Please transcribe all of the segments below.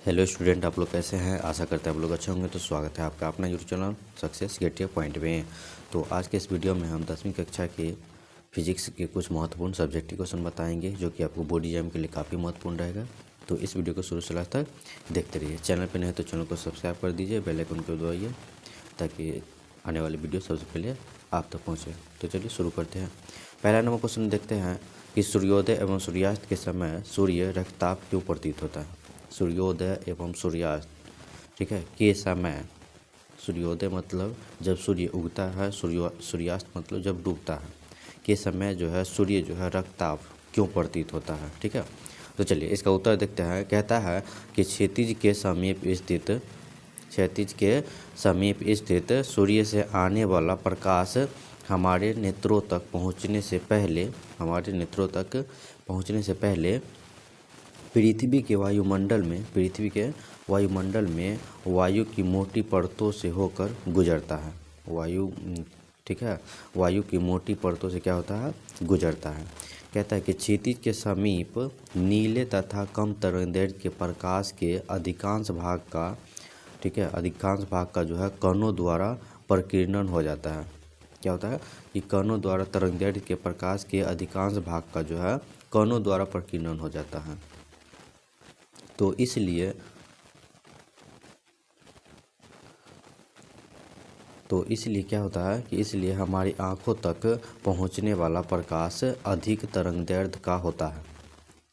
Hello student, आप लोग कैसे हैं। आशा करते हैं आप लोग अच्छे होंगे। तो स्वागत है आपका अपना YouTube channel success get your point में। तो आज के इस वीडियो में हम 10वीं कक्षा के फिजिक्स के कुछ महत्वपूर्ण सब्जेक्टिव क्वेश्चन बताएंगे जो कि आपको बोर्ड एग्जाम के लिए काफ़ी महत्वपूर्ण रहेगा। तो इस वीडियो को शुरू से लास्ट तक देखते रहिए। चैनल पर नहीं है तो चैनल को सब्सक्राइब कर दीजिए, बेल आइकन को दबाइए ताकि आने वाली वीडियो सबसे पहले आप तक पहुँचे। तो चलिए शुरू करते हैं। पहला नंबर क्वेश्चन देखते हैं कि सूर्योदय एवं सूर्यास्त के समय सूर्य रक्तताप क्यों प्रतीत होता है। सूर्योदय एवं सूर्यास्त, ठीक है, के समय, सूर्योदय मतलब जब सूर्य उगता है, सूर्यास्त मतलब जब डूबता है, के समय जो है सूर्य जो है रक्तताप क्यों प्रतीत होता है। ठीक है, तो चलिए इसका उत्तर देखते हैं। कहता है कि क्षितिज के समीप स्थित सूर्य से आने वाला प्रकाश हमारे नेत्रों तक पहुंचने से पहले पृथ्वी के वायुमंडल में वायु की मोटी परतों से होकर गुजरता है। ठीक है, वायु की मोटी परतों से क्या होता है, गुजरता है। कहता है कि क्षितिज के समीप नीले तथा कम तरंगदैर्घ्य के प्रकाश के अधिकांश भाग का जो है कणों द्वारा प्रकीर्णन हो जाता है। क्या होता है कि कणों द्वारा तरंगदैर्घ्य के प्रकाश के अधिकांश भाग का जो है कणों द्वारा प्रकीर्णन हो जाता है। तो इसलिए क्या होता है कि इसलिए हमारी आँखों तक पहुँचने वाला प्रकाश अधिक तरंगदैर्घ्य का होता है।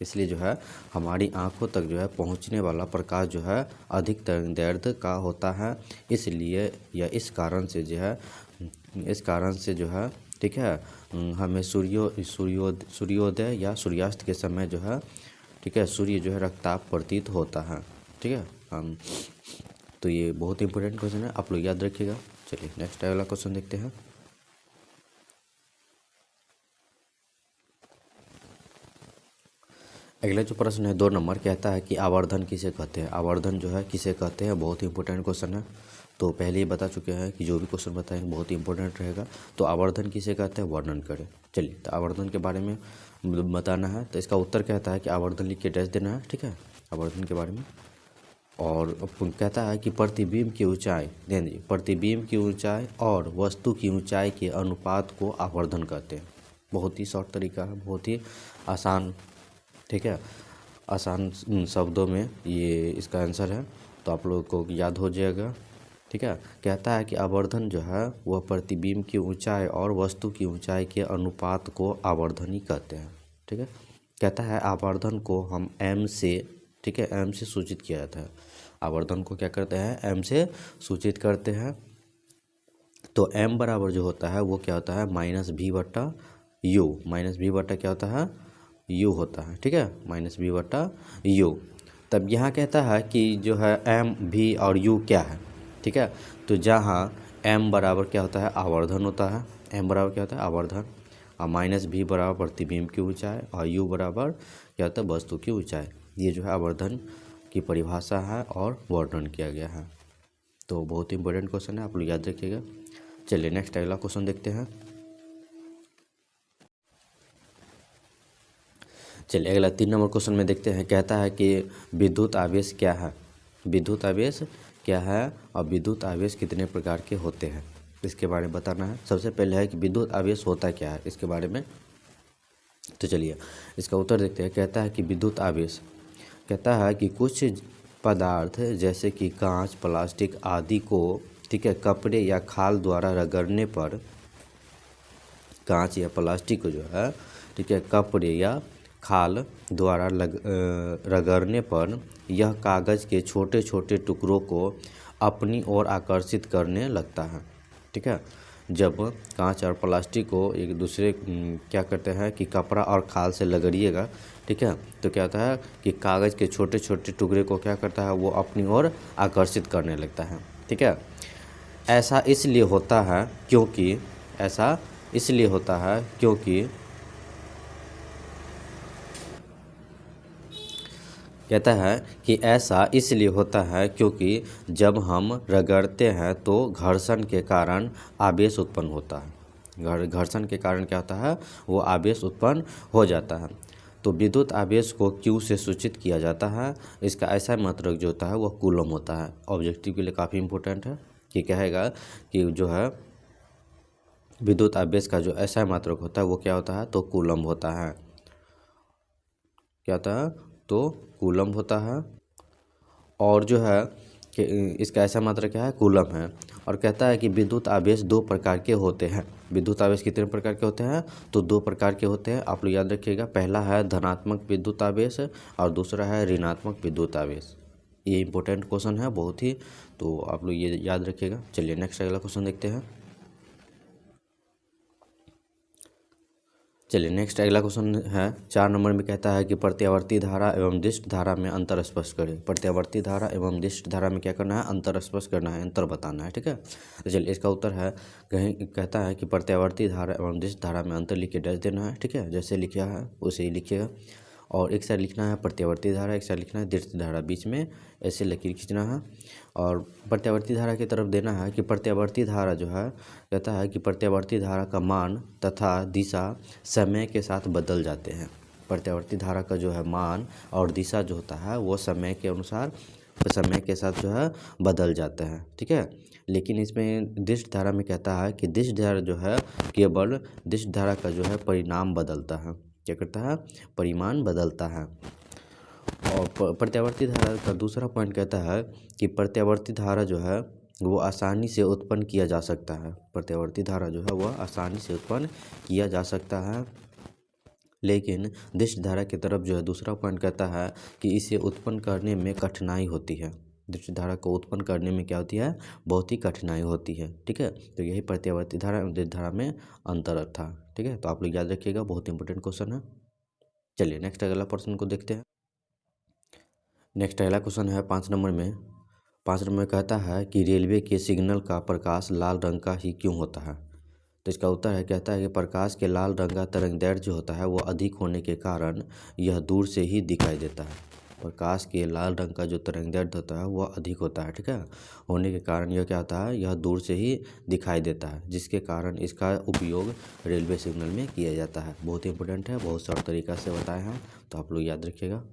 इसलिए जो है हमारी आँखों तक जो है पहुँचने वाला प्रकाश जो है अधिक तरंगदैर्घ्य का होता है। इसलिए या इस कारण से जो है ठीक है, हमें सूर्योदय या सूर्यास्त के समय जो है ठीक है सूर्य जो है रक्तताप प्रतीत होता है। ठीक है, तो ये बहुत इंपॉर्टेंट क्वेश्चन है, आप लोग याद रखिएगा। चलिए नेक्स्ट अगला क्वेश्चन देखते हैं। अगला जो प्रश्न है 2 नंबर, कहता है कि आवर्धन किसे कहते हैं। आवर्धन जो है किसे कहते हैं, बहुत ही इंपॉर्टेंट क्वेश्चन है। तो पहले ही बता चुके हैं कि जो भी क्वेश्चन बताएंगे बहुत ही इंपॉर्टेंट रहेगा। तो आवर्धन किसे कहते हैं, वर्णन करें। चलिए, तो आवर्धन के बारे में बताना है। तो इसका उत्तर कहता है कि आवर्धन लिख के डैश देना है। ठीक है, आवर्धन के बारे में। और कहता है कि प्रतिबिंब की ऊंचाई, ध्यान दीजिए, प्रतिबिंब की ऊंचाई और वस्तु की ऊंचाई के अनुपात को आवर्धन कहते हैं। बहुत ही शॉर्ट तरीका है, बहुत ही आसान, ठीक है, आसान शब्दों में ये इसका आंसर है। तो आप लोगों को याद हो जाएगा। ठीक है, कहता है कि आवर्धन जो है वह प्रतिबिंब की ऊंचाई और वस्तु की ऊंचाई के अनुपात को आवर्धन ही कहते हैं। ठीक है, कहता है आवर्धन को हम m से, ठीक है, m से सूचित किया जाता है। आवर्धन को क्या करते हैं, m से सूचित करते हैं। तो m बराबर जो होता है वो क्या होता है, -v/u। -v/ क्या होता है, u होता है। ठीक है, -v/u। तब यहाँ कहता है कि जो है m, v और u क्या है। ठीक है, तो जहाँ m बराबर क्या होता है, आवर्धन होता है। m बराबर क्या होता है, आवर्धन। और -v बराबर प्रतिबिंब की ऊंचाई और u बराबर क्या होता है, वस्तु की ऊंचाई। ये जो है आवर्धन की परिभाषा है और वर्णन किया गया है। तो बहुत ही इंपॉर्टेंट क्वेश्चन है, आप लोग याद रखिएगा। चलिए नेक्स्ट अगला क्वेश्चन देखते हैं। चलिए अगला 3 नंबर क्वेश्चन में देखते हैं। कहता है कि विद्युत आवेश क्या है। विद्युत आवेश क्या है और विद्युत आवेश कितने प्रकार के होते हैं, इसके बारे में बताना है। सबसे पहले है कि विद्युत आवेश होता क्या है, इसके बारे में। तो चलिए इसका उत्तर देखते हैं। कहता है कि विद्युत आवेश, कहता है कि कुछ पदार्थ जैसे कि कांच, प्लास्टिक आदि को, ठीक है, कपड़े या खाल द्वारा रगड़ने पर, कांच या प्लास्टिक को जो है, ठीक है, कपड़े या खाल द्वारा रगड़ने पर यह कागज़ के छोटे छोटे टुकड़ों को अपनी ओर आकर्षित करने लगता है। ठीक है, जब कांच और प्लास्टिक को एक दूसरे क्या करते हैं कि कपड़ा और खाल से रगड़िएगा, ठीक है, तो क्या होता है कि कागज़ के छोटे छोटे टुकड़े को क्या करता है, वो अपनी ओर आकर्षित करने लगता है। ठीक है, ऐसा इसलिए होता है क्योंकि कहता है कि ऐसा इसलिए होता है क्योंकि जब हम रगड़ते हैं तो घर्षण के कारण आवेश उत्पन्न होता है। घर्षण के कारण क्या होता है, वो आवेश उत्पन्न हो जाता है। तो विद्युत आवेश को Q से सूचित किया जाता है। इसका ऐसा मात्रक जो होता है वह कूलम होता है। ऑब्जेक्टिव के लिए काफ़ी इंपॉर्टेंट है कि कहेगा कि जो है विद्युत आवेश का जो ऐसा मात्रक होता है वो क्या होता है, तो कूलम होता है। क्या होता है, तो कूलम होता है। और जो है कि इसका ऐसा मात्रक क्या है, कूलम है। और कहता है कि विद्युत आवेश दो प्रकार के होते हैं। विद्युत आवेश कितने प्रकार के होते हैं, तो दो प्रकार के होते हैं। आप लोग याद रखिएगा, पहला है धनात्मक विद्युत आवेश और दूसरा है ऋणात्मक विद्युत आवेश। ये इंपॉर्टेंट क्वेश्चन है बहुत ही, तो आप लोग ये याद रखिएगा। चलिए नेक्स्ट अगला क्वेश्चन देखते हैं। चलिए नेक्स्ट अगला क्वेश्चन है 4 नंबर में। कहता है कि प्रत्यावर्ती धारा एवं दिष्ट धारा में अंतर स्पष्ट करें। प्रत्यावर्ती धारा एवं दिष्ट धारा में क्या करना है, अंतर स्पष्ट करना है, अंतर बताना है। ठीक है, तो चलिए इसका उत्तर है, कहीं कहता है कि प्रत्यावर्ती धारा एवं दिष्ट धारा में अंतर लिख के डैश देना है। ठीक है, जैसे लिखा है उसे ही लिखिएगा। और एक साइड लिखना है प्रत्यावर्ती धारा, एक साइड लिखना है दिष्ट धारा, बीच में ऐसे लकीर खींचना है। और प्रत्यावर्ती धारा की तरफ देना है कि प्रत्यावर्ती धारा जो है, कहता है कि प्रत्यावर्ती धारा का मान तथा दिशा समय के साथ बदल जाते हैं। प्रत्यावर्ती धारा का जो है मान और दिशा जो होता है वो समय के अनुसार, समय के साथ जो है बदल जाता है। ठीक है, लेकिन इसमें दिष्ट धारा में कहता है कि दिष्ट धारा जो है केवल दिष्ट धारा का जो है परिणाम बदलता है। क्या करता है, परिमाण बदलता है। और प्रत्यावर्ती धारा का दूसरा पॉइंट कहता है कि प्रत्यावर्ती धारा जो है वो आसानी से उत्पन्न किया जा सकता है। प्रत्यावर्ती धारा जो है वह आसानी से उत्पन्न किया जा सकता है, लेकिन दिष्ट धारा की तरफ जो है दूसरा पॉइंट कहता है कि इसे उत्पन्न करने में कठिनाई होती है। दिष्ट धारा को उत्पन्न करने में क्या होती है, बहुत ही कठिनाई होती है। ठीक है, तो यही प्रत्यावर्ती धारा एवं दिष्ट धारा में अंतर था। ठीक है, तो आप लोग याद रखिएगा, बहुत इंपॉर्टेंट क्वेश्चन है। चलिए नेक्स्ट अगला प्रश्न को देखते हैं। नेक्स्ट अगला क्वेश्चन है 5 नंबर में। 5 नंबर में कहता है कि रेलवे के सिग्नल का प्रकाश लाल रंग का ही क्यों होता है। तो इसका उत्तर है, कहता है कि प्रकाश के लाल रंग का तरंगदैर्घ्य जो होता है वो अधिक होने के कारण यह दूर से ही दिखाई देता है। प्रकाश के लाल रंग का जो तरंगदैर्घ्य होता है वह अधिक होता है। ठीक है, होने के कारण यह क्या होता है, यह दूर से ही दिखाई देता है, जिसके कारण इसका उपयोग रेलवे सिग्नल में किया जाता है। बहुत इंपॉर्टेंट है, बहुत शॉर्ट तरीका से बताए हैं, तो आप लोग याद रखिएगा।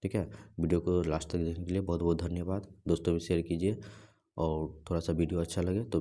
ठीक है, वीडियो को लास्ट तक देखने के लिए बहुत बहुत धन्यवाद। दोस्तों भी शेयर कीजिए, और थोड़ा सा वीडियो अच्छा लगे तो